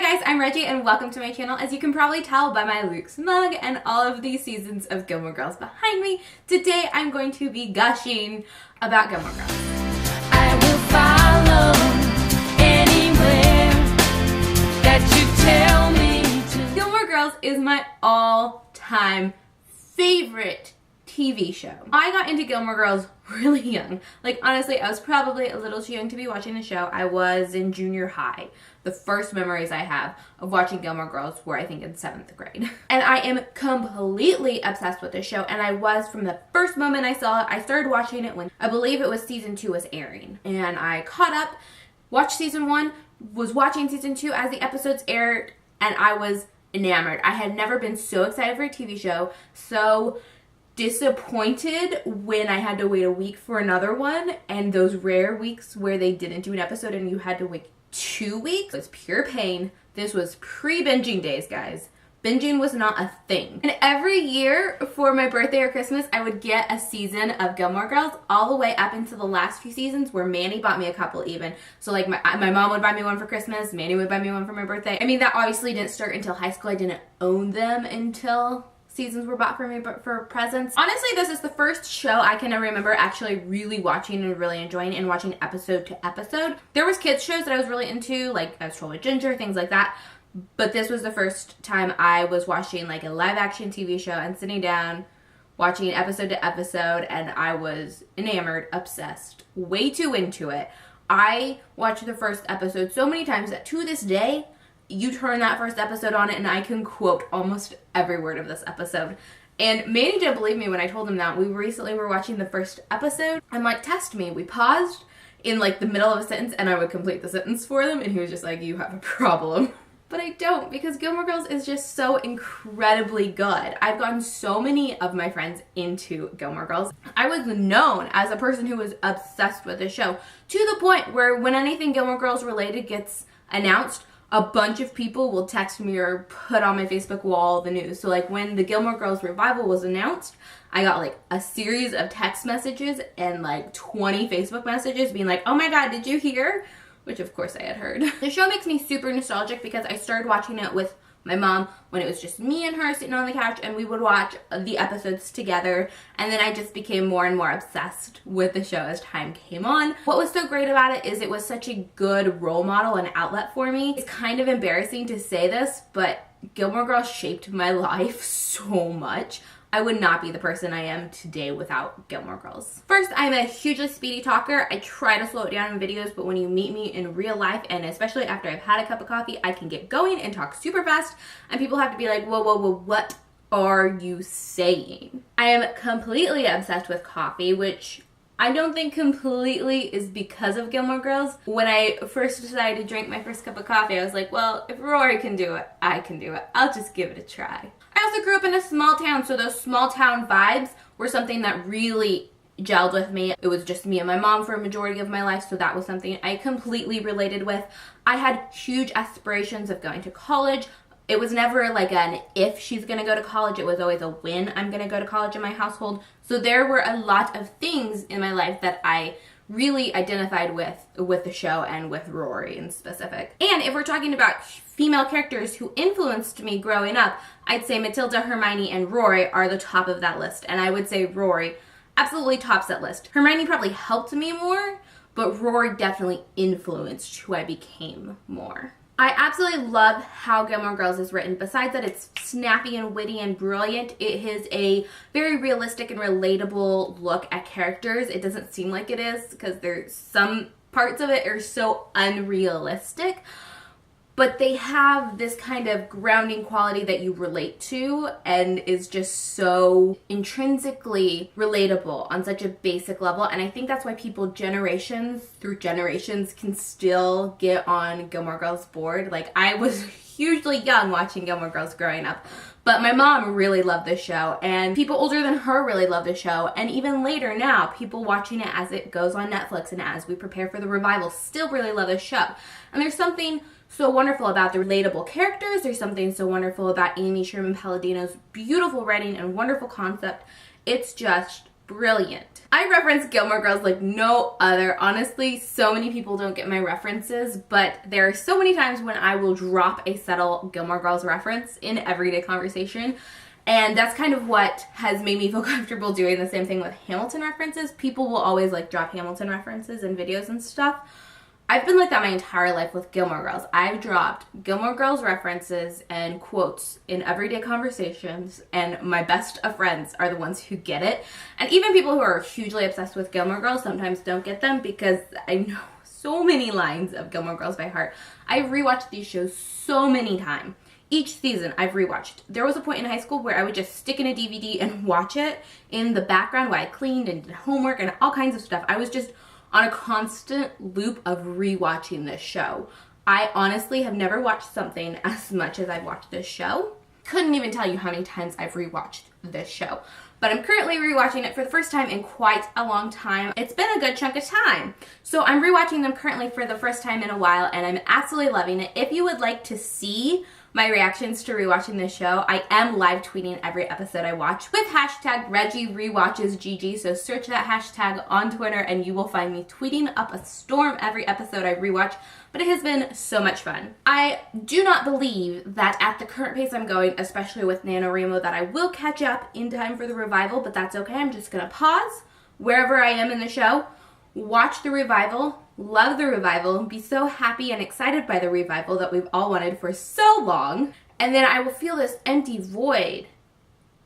Hi guys, I'm Reggie and welcome to my channel. As you can probably tell by my Luke's mug and all of these seasons of Gilmore Girls behind me, today I'm going to be gushing about Gilmore Girls. I will follow anywhere that you tell me to. Gilmore Girls is my all-time favorite TV show. I got into Gilmore Girls really young. Like, honestly, I was probably a little too young to be watching the show. I was in junior high. The first memories I have of watching Gilmore Girls were, I think, in 7th grade. And I am completely obsessed with this show, and I was from the first moment I saw it. I started watching it when I believe it was season 2 was airing. And I caught up, watched season 1, was watching season 2 as the episodes aired, and I was enamored. I had never been so excited for a TV show, so disappointed when I had to wait a week for another one, and those rare weeks where they didn't do an episode and you had to wait 2 weeks. It was pure pain. This was pre-binging days, guys. Binging was not a thing. And every year for my birthday or Christmas, I would get a season of Gilmore Girls all the way up into the last few seasons where Manny bought me a couple even. So like my mom would buy me one for Christmas, Manny would buy me one for my birthday. I mean, that obviously didn't start until high school. I didn't own them until seasons were bought for me for presents. Honestly, this is the first show I can remember actually really watching and really enjoying and watching episode to episode. There was kids shows that I was really into, like I was Troll with Ginger, things like that. But this was the first time I was watching like a live action TV show and sitting down watching episode to episode, and I was enamored, obsessed, way too into it. I watched the first episode so many times that to this day, you turn that first episode on and I can quote almost every word of this episode. And Manny didn't believe me when I told him that. We recently were watching the first episode. I'm like, test me. We paused in like the middle of a sentence and I would complete the sentence for them, and he was just like, you have a problem. But I don't, because Gilmore Girls is just so incredibly good. I've gotten so many of my friends into Gilmore Girls. I was known as a person who was obsessed with the show, to the point where when anything Gilmore Girls related gets announced, a bunch of people will text me or put on my Facebook wall the news. So like when the Gilmore Girls revival was announced, I got like a series of text messages and like 20 Facebook messages being like, oh my god, did you hear? Which of course I had heard. The show makes me super nostalgic because I started watching it with my mom when it was just me and her sitting on the couch, and we would watch the episodes together, and then I just became more and more obsessed with the show as time came on. What was so great about it is it was such a good role model and outlet for me. It's kind of embarrassing to say this, but Gilmore Girls shaped my life so much. I would not be the person I am today without Gilmore Girls. First, I'm a hugely speedy talker. I try to slow it down in videos, but when you meet me in real life, and especially after I've had a cup of coffee, I can get going and talk super fast, and people have to be like, whoa, whoa, whoa, what are you saying? I am completely obsessed with coffee, which I don't think completely is because of Gilmore Girls. When I first decided to drink my first cup of coffee, I was like, well, if Rory can do it, I can do it. I'll just give it a try. I also grew up in a small town, so those small town vibes were something that really gelled with me. It was just me and my mom for a majority of my life, so that was something I completely related with. I had huge aspirations of going to college. It was never like an if she's gonna go to college, it was always a when I'm gonna go to college in my household. So there were a lot of things in my life that I really identified with the show and with Rory in specific. And if we're talking about female characters who influenced me growing up, I'd say Matilda, Hermione, and Rory are the top of that list. And I would say Rory absolutely tops that list. Hermione probably helped me more, but Rory definitely influenced who I became more. I absolutely love how Gilmore Girls is written. Besides that it's snappy and witty and brilliant, it is a very realistic and relatable look at characters. It doesn't seem like it is, because there's some parts of it are so unrealistic, but they have this kind of grounding quality that you relate to and is just so intrinsically relatable on such a basic level. And I think that's why people generations through generations can still get on Gilmore Girls board. Like, I was hugely young watching Gilmore Girls growing up, but my mom really loved this show, and people older than her really love the show, and even later now, people watching it as it goes on Netflix and as we prepare for the revival still really love this show. And there's something so wonderful about the relatable characters. There's something so wonderful about Amy Sherman Palladino's beautiful writing and wonderful concept. It's just brilliant. I reference Gilmore Girls like no other. Honestly, so many people don't get my references, but there are so many times when I will drop a subtle Gilmore Girls reference in everyday conversation. And that's kind of what has made me feel comfortable doing the same thing with Hamilton references. People will always like drop Hamilton references in videos and stuff. I've been like that my entire life with Gilmore Girls. I've dropped Gilmore Girls references and quotes in everyday conversations, and my best of friends are the ones who get it. And even people who are hugely obsessed with Gilmore Girls sometimes don't get them because I know so many lines of Gilmore Girls by heart. I've rewatched these shows so many times. Each season I've rewatched. There was a point in high school where I would just stick in a DVD and watch it in the background while I cleaned and did homework and all kinds of stuff. I was just on a constant loop of rewatching this show. I honestly have never watched something as much as I've watched this show. Couldn't even tell you how many times I've rewatched this show. But I'm currently rewatching it for the first time in quite a long time. It's been a good chunk of time. So I'm rewatching them currently for the first time in a while, and I'm absolutely loving it. If you would like to see my reactions to rewatching this show, I am live tweeting every episode I watch with hashtag ReggieRewatchesGG, so search that hashtag on Twitter and you will find me tweeting up a storm every episode I rewatch, but it has been so much fun. I do not believe that at the current pace I'm going, especially with NaNoWriMo, that I will catch up in time for the revival, but that's okay. I'm just gonna pause wherever I am in the show, watch the revival, love the revival, be so happy and excited by the revival that we've all wanted for so long, and then I will feel this empty void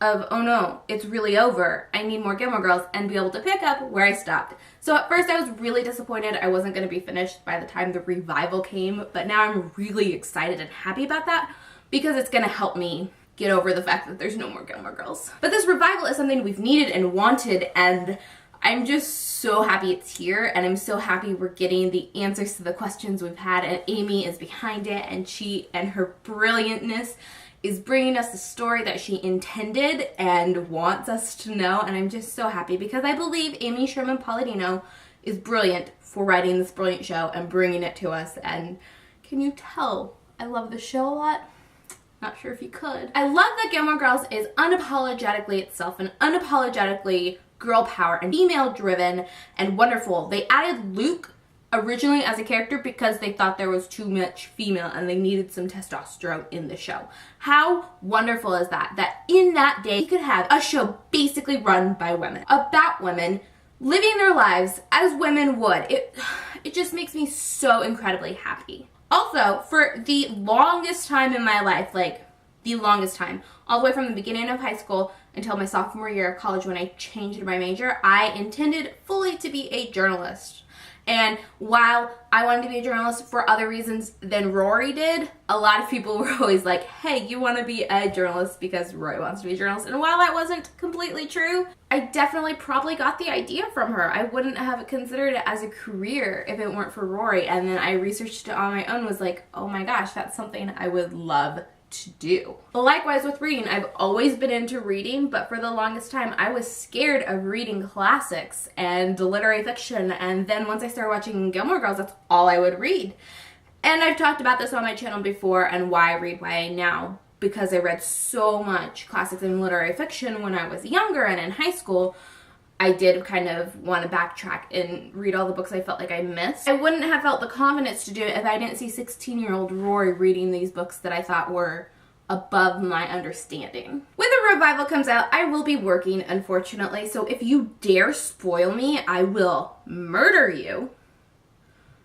of, oh no, it's really over, I need more Gilmore Girls, and be able to pick up where I stopped. So at first I was really disappointed I wasn't going to be finished by the time the revival came, but now I'm really excited and happy about that because it's going to help me get over the fact that there's no more Gilmore Girls. But this revival is something we've needed and wanted, and I'm just so happy it's here, and I'm so happy we're getting the answers to the questions we've had, and Amy is behind it, and she and her brilliantness is bringing us the story that she intended and wants us to know, and I'm just so happy because I believe Amy Sherman-Palladino is brilliant for writing this brilliant show and bringing it to us, and can you tell I love the show a lot? Not sure if you could. I love that Gilmore Girls is unapologetically itself and unapologetically girl power and female driven and wonderful. They added Luke originally as a character because they thought there was too much female and they needed some testosterone in the show. How wonderful is that? That in that day you could have a show basically run by women, about women living their lives as women would. It just makes me so incredibly happy. Also, for the longest time in my life, like the longest time, all the way from the beginning of high school until my sophomore year of college when I changed my major, I intended fully to be a journalist. And while I wanted to be a journalist for other reasons than Rory did, a lot of people were always like, hey, you want to be a journalist because Rory wants to be a journalist. And while that wasn't completely true, I definitely probably got the idea from her. I wouldn't have considered it as a career if it weren't for Rory. And then I researched it on my own, was like, oh my gosh, that's something I would love to do. Likewise with reading, I've always been into reading, but for the longest time I was scared of reading classics and literary fiction, and then once I started watching Gilmore Girls, that's all I would read. And I've talked about this on my channel before and why I read YA now, because I read so much classics and literary fiction when I was younger and in high school. I did kind of want to backtrack and read all the books I felt like I missed. I wouldn't have felt the confidence to do it if I didn't see 16-year-old Rory reading these books that I thought were above my understanding. When the revival comes out, I will be working, unfortunately, so if you dare spoil me, I will murder you.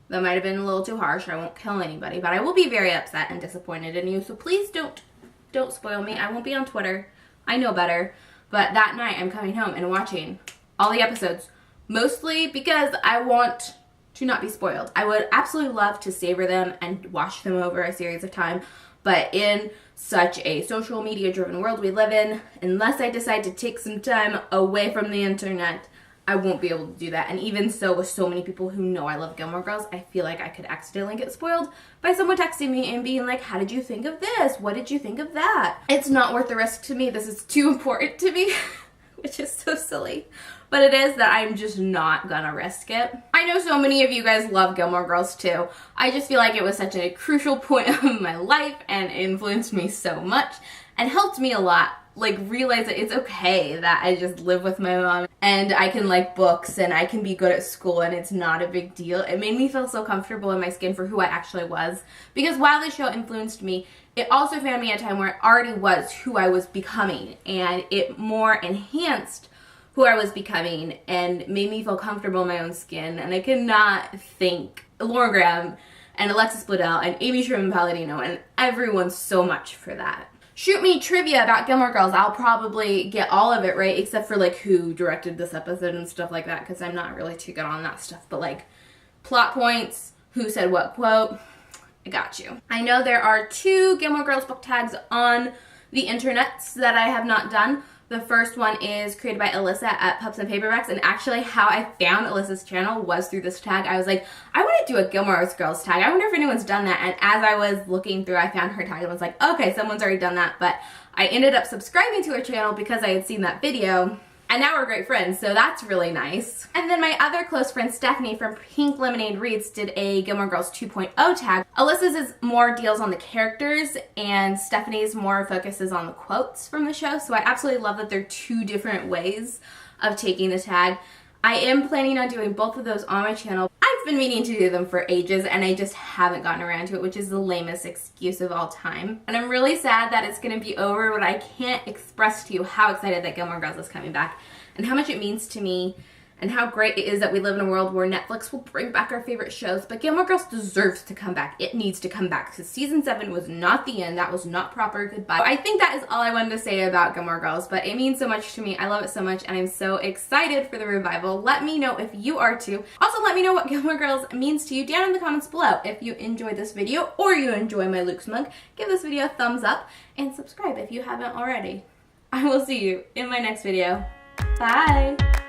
That might have been a little too harsh. I won't kill anybody, but I will be very upset and disappointed in you, so please don't spoil me. I won't be on Twitter. I know better. But that night, I'm coming home and watching all the episodes, mostly because I want to not be spoiled. I would absolutely love to savor them and watch them over a series of time, but in such a social media driven world we live in, unless I decide to take some time away from the internet, I won't be able to do that. And even so, with so many people who know I love Gilmore Girls, I feel like I could accidentally get spoiled by someone texting me and being like, how did you think of this? What did you think of that? It's not worth the risk to me. This is too important to me, which is so silly. But it is that I'm just not gonna risk it. I know so many of you guys love Gilmore Girls too. I just feel like it was such a crucial point of my life and influenced me so much and helped me a lot like realize that it's okay that I just live with my mom and I can like books and I can be good at school and it's not a big deal. It made me feel so comfortable in my skin for who I actually was, because while the show influenced me, it also found me at a time where I already was who I was becoming, and it more enhanced who I was becoming and made me feel comfortable in my own skin. And I could not thank Lauren Graham and Alexis Bledel and Amy Sherman-Palladino and everyone so much for that. Shoot me trivia about Gilmore Girls. I'll probably get all of it right, except for like who directed this episode and stuff like that, because I'm not really too good on that stuff. But like plot points, who said what quote, I got you. I know there are 2 Gilmore Girls book tags on the internets that I have not done. The first one is created by Alyssa at Pups and Paperbacks, and actually how I found Alyssa's channel was through this tag. I was like, I want to do a Gilmore Girls tag. I wonder if anyone's done that. And as I was looking through, I found her tag and was like, okay, someone's already done that. But I ended up subscribing to her channel because I had seen that video. And now we're great friends, so that's really nice. And then my other close friend, Stephanie from Pink Lemonade Reads, did a Gilmore Girls 2.0 tag. Alyssa's is more deals on the characters, and Stephanie's more focuses on the quotes from the show. So I absolutely love that they're 2 different ways of taking the tag. I am planning on doing both of those on my channel. I've been meaning to do them for ages and I just haven't gotten around to it, which is the lamest excuse of all time. And I'm really sad that it's going to be over, but I can't express to you how excited that Gilmore Girls is coming back and how much it means to me and how great it is that we live in a world where Netflix will bring back our favorite shows. But Gilmore Girls deserves to come back. It needs to come back, because season 7 was not the end. That was not proper goodbye. I think that is all I wanted to say about Gilmore Girls, but it means so much to me. I love it so much, and I'm so excited for the revival. Let me know if you are too. Also, let me know what Gilmore Girls means to you down in the comments below. If you enjoyed this video or you enjoy my Luke's mug, give this video a thumbs up and subscribe if you haven't already. I will see you in my next video. Bye!